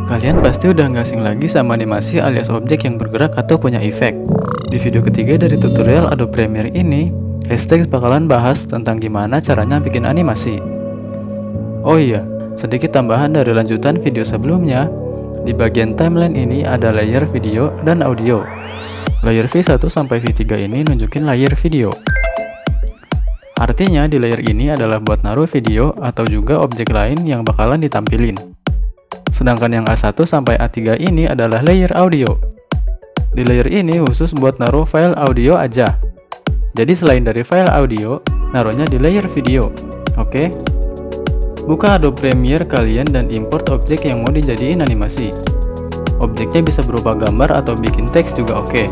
Kalian pasti udah nggak asing lagi sama animasi alias objek yang bergerak atau punya efek. Di video ketiga dari tutorial Adobe Premiere ini, Hashtags bakalan bahas tentang gimana caranya bikin animasi. Oh iya, sedikit tambahan dari lanjutan video sebelumnya. Di bagian timeline ini ada layer video dan audio. Layer V1 sampai V3 ini nunjukin layer video. Artinya di layer ini adalah buat naruh video atau juga objek lain yang bakalan ditampilin. Sedangkan yang A1 sampai A3 ini adalah layer audio. Di layer ini khusus buat naruh file audio aja. Jadi selain dari file audio, naruhnya di layer video. Oke? Buka Adobe Premiere kalian dan import objek yang mau dijadiin animasi. Objeknya bisa berupa gambar atau bikin teks juga oke.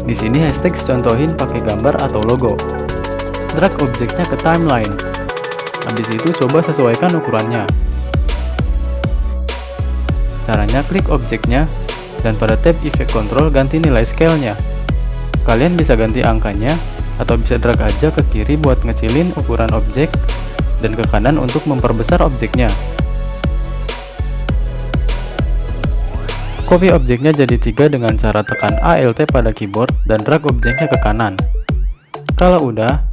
Di sini hashtags contohin pakai gambar atau logo. Drag objeknya ke timeline. Habis itu coba sesuaikan ukurannya. Caranya klik objeknya dan pada tab Effect Control ganti nilai scale-nya. Kalian bisa ganti angkanya atau bisa drag aja ke kiri buat ngecilin ukuran objek dan ke kanan untuk memperbesar objeknya. Copy objeknya jadi 3 dengan cara tekan Alt pada keyboard dan drag objeknya ke kanan. Kalau udah,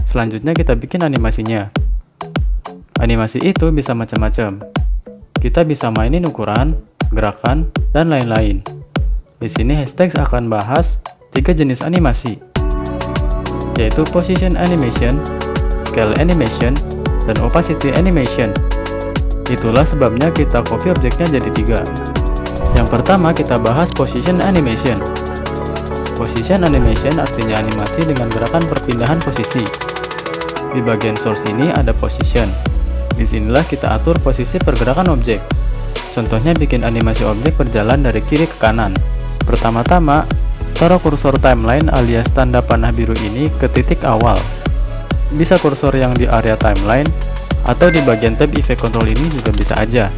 selanjutnya kita bikin animasinya. Animasi itu bisa macam-macam. Kita bisa mainin ukuran, gerakan, dan lain-lain. Di sini hashtags akan bahas 3 jenis animasi, yaitu position animation, scale animation, dan opacity animation. Itulah sebabnya kita copy objeknya jadi 3. Yang pertama kita bahas position animation. Position animation artinya animasi dengan gerakan perpindahan posisi. Di bagian source ini ada position. Disinilah kita atur posisi pergerakan objek. Contohnya bikin animasi objek berjalan dari kiri ke kanan. Pertama-tama, taruh kursor timeline alias tanda panah biru ini ke titik awal. Bisa kursor yang di area timeline, atau di bagian tab Effect Control ini juga bisa aja.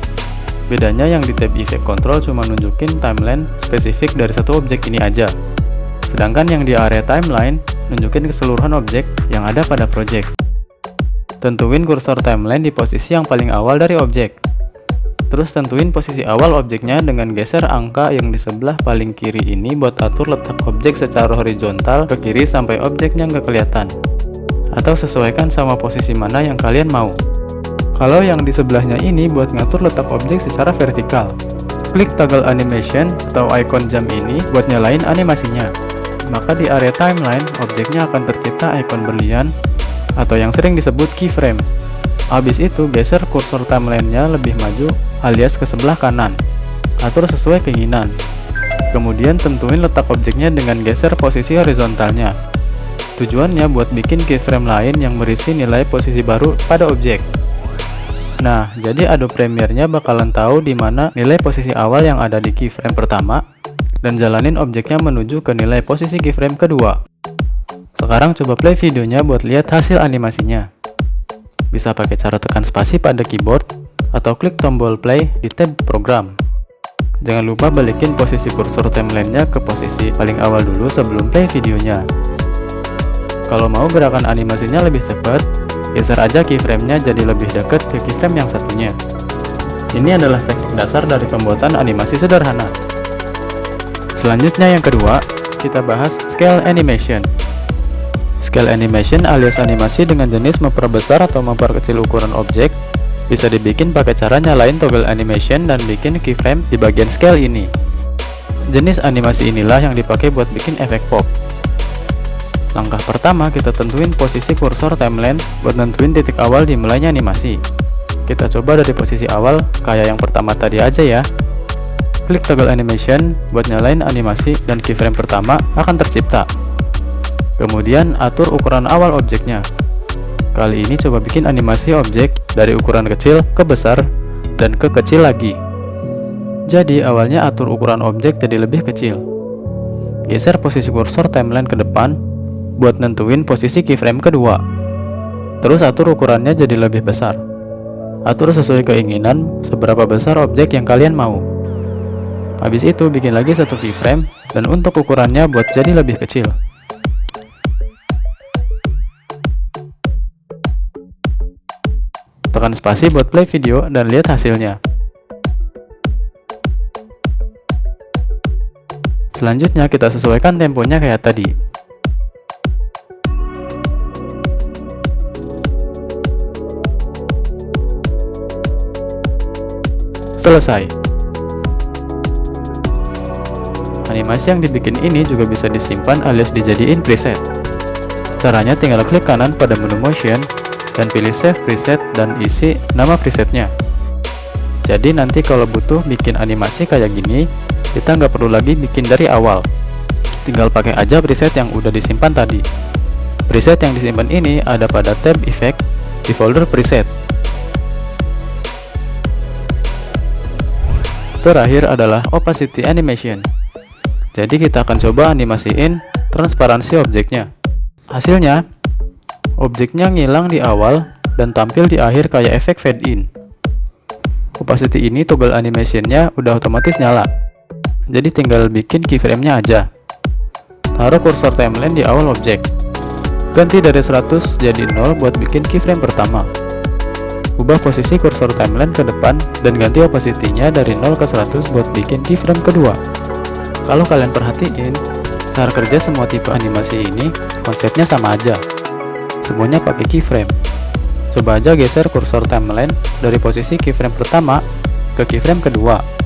Bedanya yang di tab Effect Control cuma nunjukin timeline spesifik dari satu objek ini aja. Sedangkan yang di area timeline, nunjukin keseluruhan objek yang ada pada project. Tentuin kursor timeline di posisi yang paling awal dari objek. Terus tentuin posisi awal objeknya dengan geser angka yang di sebelah paling kiri ini buat atur letak objek secara horizontal ke kiri sampai objeknya nggak kelihatan. Atau sesuaikan sama posisi mana yang kalian mau. Kalau yang di sebelahnya ini buat ngatur letak objek secara vertikal. Klik toggle animation atau icon jam ini buat nyalain animasinya. Maka di area timeline, objeknya akan tercipta icon berlian atau yang sering disebut keyframe. Habis itu geser kursor timelinenya lebih maju alias ke sebelah kanan. Atur sesuai keinginan. Kemudian tentuin letak objeknya dengan geser posisi horizontalnya. Tujuannya buat bikin keyframe lain yang berisi nilai posisi baru pada objek. Nah, jadi Adobe Premiere-nya bakalan tahu di mana nilai posisi awal yang ada di keyframe pertama dan jalanin objeknya menuju ke nilai posisi keyframe kedua. Sekarang coba play videonya buat lihat hasil animasinya. Bisa pakai cara tekan spasi pada keyboard atau klik tombol play di tab program. Jangan lupa balikin posisi kursor timeline-nya ke posisi paling awal dulu sebelum play videonya. Kalau mau gerakan animasinya lebih cepat, geser aja keyframe-nya jadi lebih dekat ke keyframe yang satunya. Ini adalah teknik dasar dari pembuatan animasi sederhana. Selanjutnya yang kedua, kita bahas scale animation. Scale animation alias animasi dengan jenis memperbesar atau memperkecil ukuran objek bisa dibikin pakai cara nyalain toggle animation dan bikin keyframe di bagian scale ini. Jenis animasi inilah yang dipakai buat bikin efek pop. Langkah pertama kita tentuin posisi kursor timeline buat nentuin titik awal dimulainya animasi. Kita coba dari posisi awal kayak yang pertama tadi aja ya. Klik toggle animation buat nyalain animasi dan keyframe pertama akan tercipta. Kemudian atur ukuran awal objeknya. Kali ini coba bikin animasi objek dari ukuran kecil ke besar dan ke kecil lagi. Jadi awalnya atur ukuran objek jadi lebih kecil. Geser posisi kursor timeline ke depan buat nentuin posisi keyframe kedua. Terus atur ukurannya jadi lebih besar. Atur sesuai keinginan seberapa besar objek yang kalian mau. Habis itu bikin lagi satu keyframe dan untuk ukurannya buat jadi lebih kecil. Tekan spasi buat play video dan lihat hasilnya. Selanjutnya kita sesuaikan temponya kayak tadi. Selesai. Animasi yang dibikin ini juga bisa disimpan alias dijadiin preset. Caranya tinggal klik kanan pada menu motion dan pilih save preset dan isi nama presetnya. Jadi nanti kalau butuh bikin animasi kayak gini, kita nggak perlu lagi bikin dari awal. Tinggal pakai aja preset yang udah disimpan tadi. Preset yang disimpan ini ada pada tab Effect di folder Preset. Terakhir adalah Opacity Animation. Jadi kita akan coba animasiin transparansi objeknya. Hasilnya, objeknya ngilang di awal dan tampil di akhir kayak efek fade in. Opacity ini toggle animationnya udah otomatis nyala. Jadi tinggal bikin keyframe-nya aja. Taruh kursor timeline di awal objek. Ganti dari 100 jadi 0 buat bikin keyframe pertama. Ubah posisi kursor timeline ke depan dan ganti opacity-nya dari 0 ke 100 buat bikin keyframe kedua. Kalau kalian perhatiin, cara kerja semua tipe animasi ini konsepnya sama aja. Semuanya pakai keyframe. Coba aja geser kursor timeline dari posisi keyframe pertama ke keyframe kedua.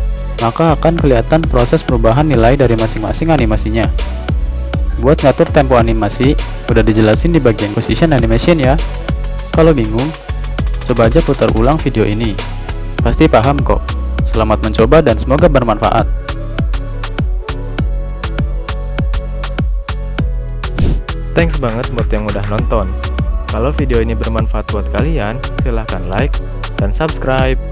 Maka akan kelihatan proses perubahan nilai dari masing-masing animasinya. Buat ngatur tempo animasi, udah dijelasin di bagian position animation ya. Kalau bingung, coba aja putar ulang video ini. Pasti paham kok. Selamat mencoba dan semoga bermanfaat. Thanks banget buat yang udah nonton. Kalau video ini bermanfaat buat kalian, silahkan like dan subscribe.